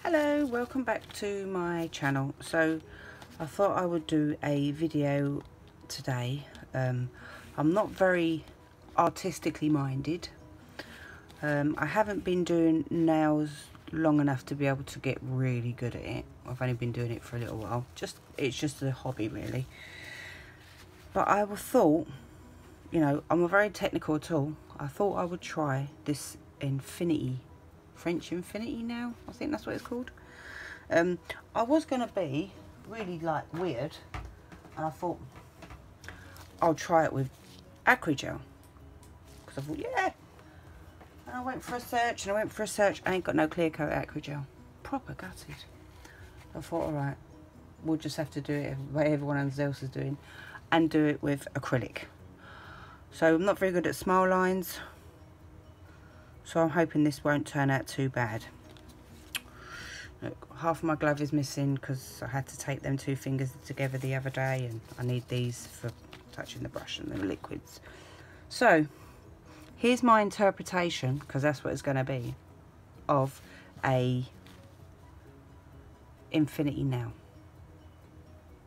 Hello, welcome back to my channel. So I thought I would do a video today. I'm not very artistically minded. I haven't been doing nails long enough to be able to get really good at it. I've only been doing it for a little while. It's just a hobby really. But I thought, you know, I'm a very technical tool. I thought I would try this French infinity nail. I think that's what it's called. I was going to be really like weird, and I thought I'll try it with acrygel, because I thought, yeah. And I went for a search, I ain't got no clear coat acrygel. Proper gutted. I thought, alright, we'll just have to do it the way everyone else is doing, and do it with acrylic. So I'm not very good at smile lines, so I'm hoping this won't turn out too bad. Look, half of my glove is missing because I had to take them two fingers together the other day, and I need these for touching the brush and the liquids. So here's my interpretation, because that's what it's going to be, of a infinity nail.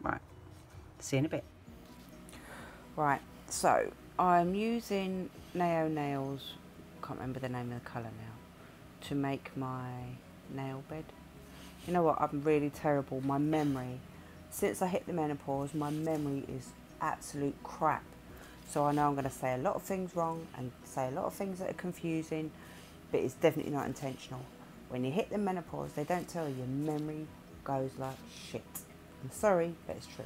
Right, see you in a bit. Right, so I'm using nails, can't remember the name of the colour now, to make my nail bed. You know what, I'm really terrible. My memory, since I hit the menopause, my memory is absolute crap. So I know I'm going to say a lot of things wrong and say a lot of things that are confusing, but it's definitely not intentional. When you hit the menopause, they don't tell you, your memory goes like shit. I'm sorry, but it's true.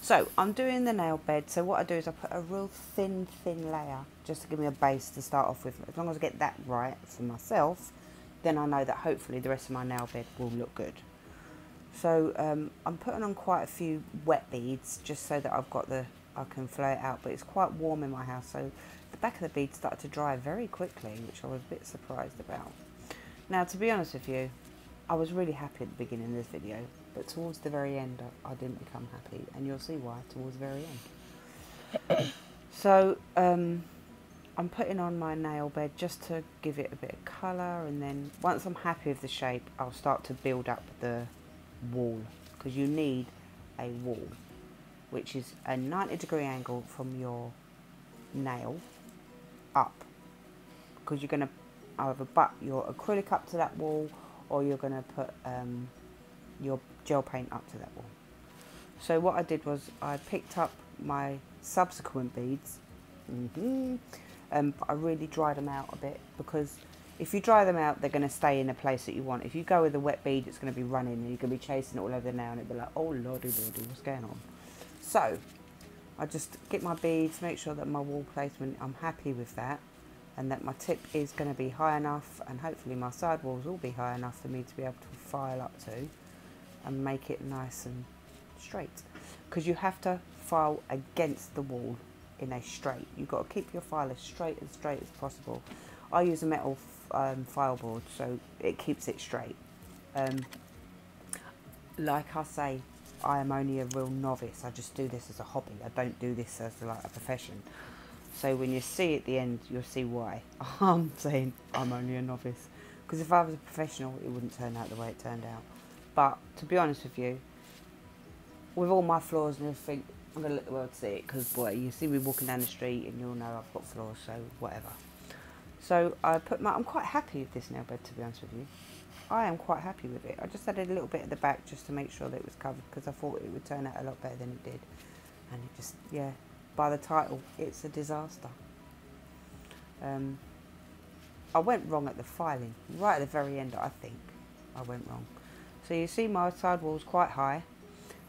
So I'm doing the nail bed. So what I do is I put a real thin layer just to give me a base to start off with. As long as I get that right for myself, then I know that hopefully the rest of my nail bed will look good. So I'm putting on quite a few wet beads just so that I can flow it out, but it's quite warm in my house, so the back of the beads started to dry very quickly, which I was a bit surprised about. Now, to be honest with you, I was really happy at the beginning of this video, but towards the very end I didn't become happy, and you'll see why towards the very end. So I'm putting on my nail bed just to give it a bit of colour, and then once I'm happy with the shape, I'll start to build up the wall, because you need a wall which is a 90-degree angle from your nail up, because you're going to either butt your acrylic up to that wall, or you're going to put your gel paint up to that wall. So what I did was I picked up my subsequent beads, but I really dried them out a bit, because if you dry them out, they're going to stay in the place that you want. If you go with a wet bead, it's going to be running, and you're going to be chasing it all over the nail, and it'll be like, oh lordy, what's going on? So I just get my beads, make sure that my wall placement, I'm happy with that, and that my tip is going to be high enough, and hopefully my side walls will be high enough for me to be able to file up to and make it nice and straight, because you have to file against the wall in a straight. You've got to keep your file as straight as possible. I use a metal file board, so it keeps it straight. Like I say, I am only a real novice. I just do this as a hobby. I don't do this as like a profession. So when you see at the end, you'll see why I'm saying I'm only a novice. Because if I was a professional, it wouldn't turn out the way it turned out. But to be honest with you, with all my flaws and everything, I'm going to let the world see it, because boy, you see me walking down the street and you'll know I've got flaws, so whatever. So I'm quite happy with this nail bed, to be honest with you. I am quite happy with it. I just added a little bit at the back just to make sure that it was covered, because I thought it would turn out a lot better than it did. And it just, yeah, by the title, it's a disaster. I went wrong at the filing, right at the very end, I think I went wrong. So you see my sidewall's quite high.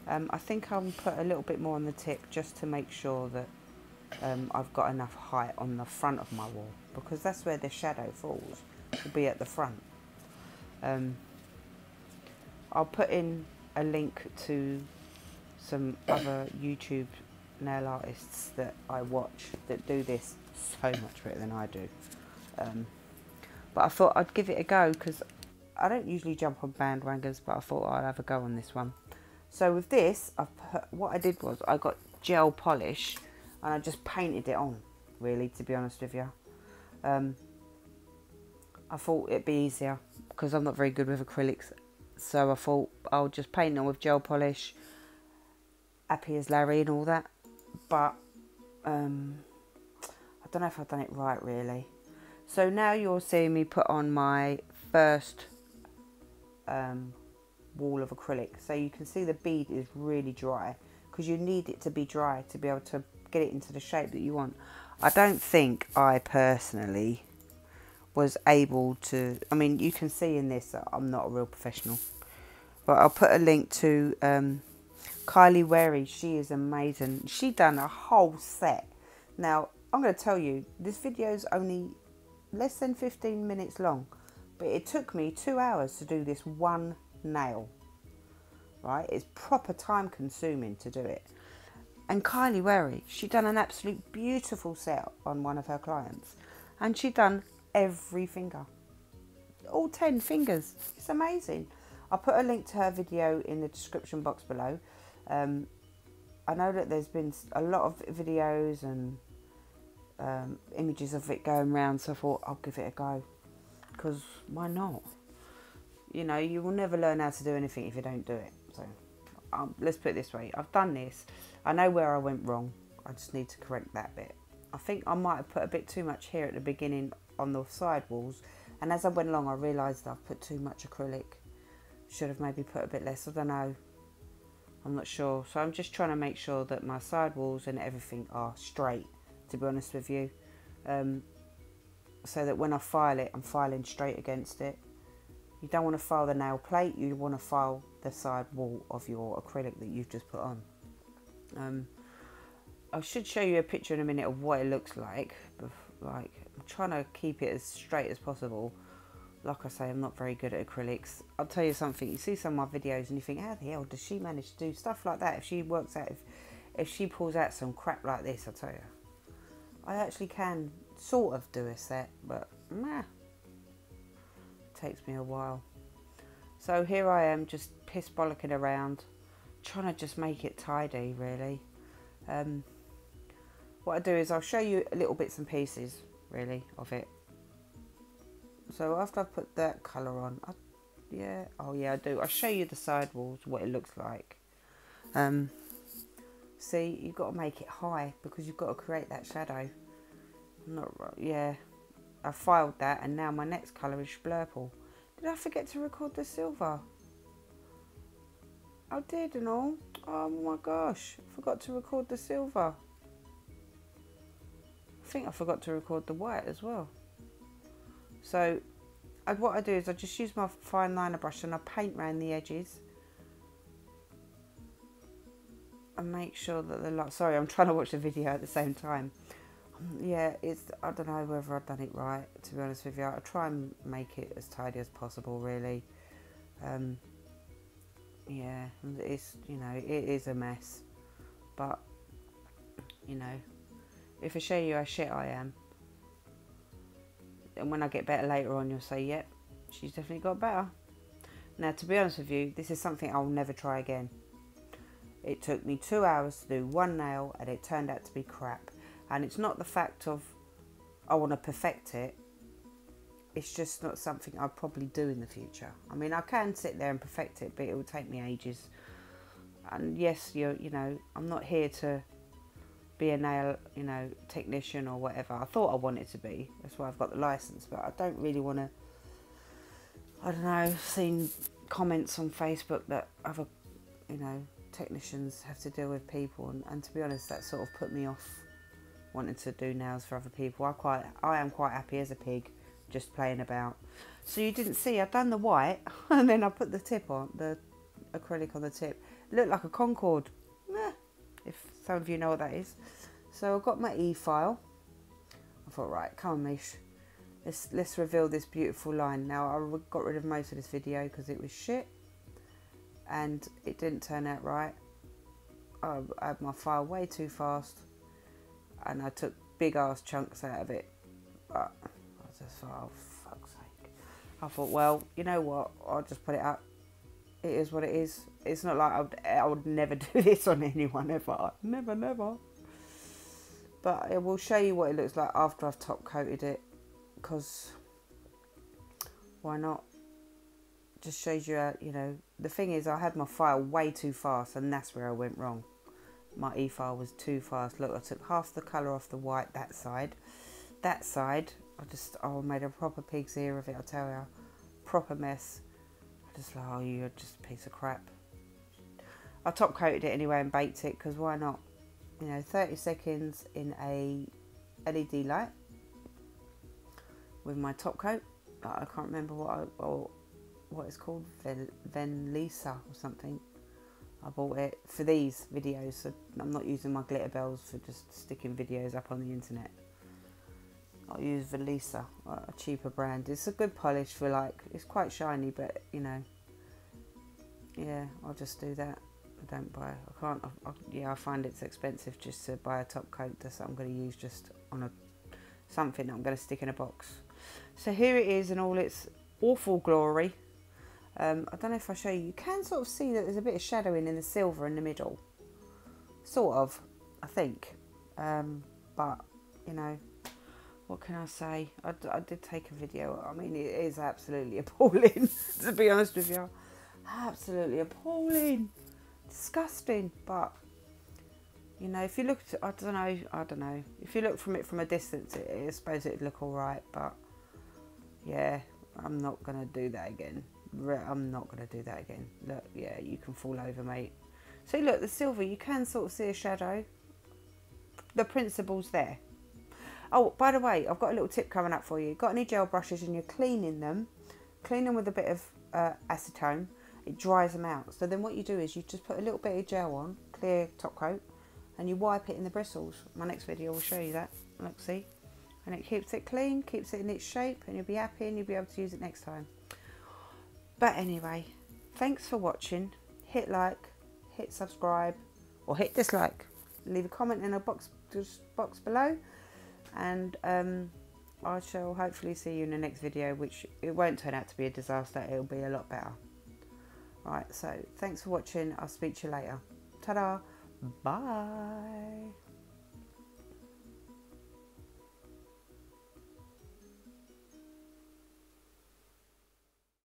I think I'll put a little bit more on the tip just to make sure that I've got enough height on the front of my wall, because that's where the shadow falls, will be at the front. I'll put in a link to some other YouTube nail artists that I watch that do this so much better than I do. But I thought I'd give it a go, because I don't usually jump on bandwagons, but I thought I'd have a go on this one. So with this, what I did was I got gel polish and I just painted it on, really, to be honest with you. I thought it'd be easier because I'm not very good with acrylics So I thought I'll just paint them with gel polish, happy as Larry and all that. But I don't know if I've done it right really. So now you're seeing me put on my first wall of acrylic. So you can see the bead is really dry, because you need it to be dry to be able to get it into the shape that you want. I don't think I personally was able to, I mean, you can see in this that I'm not a real professional, but I'll put a link to Kylie Wary. She is amazing. She done a whole set. Now I'm going to tell you, this video is only less than 15 minutes long, but it took me 2 hours to do this one nail, right? It's proper time consuming to do it. And Kylie Wary, she done an absolute beautiful set on one of her clients, and she done every finger, all 10 fingers. It's amazing. I'll put a link to her video in the description box below. I know that there's been a lot of videos and images of it going around, so I thought I'll give it a go, because why not? You know, you will never learn how to do anything if you don't do it. So let's put it this way, I've done this, I know where I went wrong, I just need to correct that bit. I think I might have put a bit too much here at the beginning on the side walls, and as I went along I realised I've put too much acrylic. Should have maybe put a bit less, I don't know, I'm not sure. So I'm just trying to make sure that my side walls and everything are straight, to be honest with you, so that when I file it, I'm filing straight against it. You don't want to file the nail plate, you want to file the side wall of your acrylic that you've just put on. I should show you a picture in a minute of what it looks like. Like, I'm trying to keep it as straight as possible. Like I say, I'm not very good at acrylics. I'll tell you something, you see some of my videos and you think, how the hell does she manage to do stuff like that? If she works out, if she pulls out some crap like this, I'll tell you. I actually can sort of do a set, but meh, it takes me a while. So here I am, just piss bollocking around, trying to just make it tidy, really. What I do is I'll show you little bits and pieces, really, of it. So after I've put that colour on, I do. I'll show you the side walls, what it looks like. See, you've got to make it high, because you've got to create that shadow. I filed that, and now my next colour is Splurple. Did I forget to record the silver? I did and all. Oh my gosh, I forgot to record the silver. I think I forgot to record the white as well. So what I do is I just use my fine liner brush and I paint around the edges and make sure that the light, sorry, I'm trying to watch the video at the same time. Yeah, I don't know whether I've done it right, to be honest with you. I try and make it as tidy as possible, really. Yeah, it's, you know, it is a mess, but you know, if I show you how shit I am, and when I get better later on, you'll say, yep, she's definitely got better. Now, to be honest with you, this is something I'll never try again. It took me 2 hours to do one nail, and it turned out to be crap. And it's not the fact of I want to perfect it. It's just not something I'll probably do in the future. I mean, I can sit there and perfect it, but it will take me ages. And yes, you know, I'm not here to be a nail, you know, technician or whatever. I thought I wanted to be. That's why I've got the license. But I don't really want to, I don't know, I've seen comments on Facebook that other, you know, technicians have to deal with people. And to be honest, that sort of put me off wanting to do nails for other people. I am quite happy as a pig, just playing about. So you didn't see, I've done the white and then I put the tip on, the acrylic on the tip. It looked like a Concorde, if some of you know what that is. So I've got my e-file. I thought, right, come on, Mish, let's reveal this beautiful line. Now, I got rid of most of this video because it was shit and it didn't turn out right. I had my file way too fast and I took big ass chunks out of it. But I just thought, oh, fuck's sake. I thought, well, you know what, I'll just put it up. It is what it is. It's not like I would never do this on anyone ever. Never. But I will show you what it looks like after I've top coated it. Because why not? just shows you how, you know, the thing is I had my file way too fast, and that's where I went wrong. My e-file was too fast. Look, I took half the colour off the white that side. That side, I made a proper pig's ear of it, I tell you. Proper mess. I just like, oh, you're just a piece of crap. I top coated it anyway and baked it, because why not? You know, 30 seconds in a LED light with my top coat. I can't remember what it's called, Venlisa or something. I bought it for these videos, so I'm not using my glitter bells for just sticking videos up on the internet. I'll use Venlisa, a cheaper brand. It's a good polish for, like, it's quite shiny, but you know, yeah, I'll just do that. I don't buy, I can't, yeah, I find it's expensive just to buy a top coat. That's what I'm going to use just on something that I'm going to stick in a box. So here it is in all its awful glory. I don't know if I show you. You can sort of see that there's a bit of shadowing in the silver in the middle. Sort of, I think. But, you know, what can I say? I did take a video. I mean, it is absolutely appalling, to be honest with you. Absolutely appalling. Disgusting. But, you know, if you look, I don't know. If you look from it from a distance, I suppose it'd look all right. But, yeah, I'm not going to do that again. I'm not going to do that again. Look, yeah, you can fall over, mate. See, look, the silver, you can sort of see a shadow. The principle's there. Oh, by the way, I've got a little tip coming up for you. Got any gel brushes and you're cleaning them, clean them with a bit of acetone. It dries them out. So then what you do is you just put a little bit of gel on, clear top coat, and you wipe it in the bristles. My next video will show you that. Look, see? And it keeps it clean, keeps it in its shape, and you'll be happy and you'll be able to use it next time. But anyway, thanks for watching. Hit like, hit subscribe, or hit dislike. Leave a comment in the box below, and I shall hopefully see you in the next video, which it won't turn out to be a disaster. It'll be a lot better. Right, so thanks for watching. I'll speak to you later. Ta-da. Bye.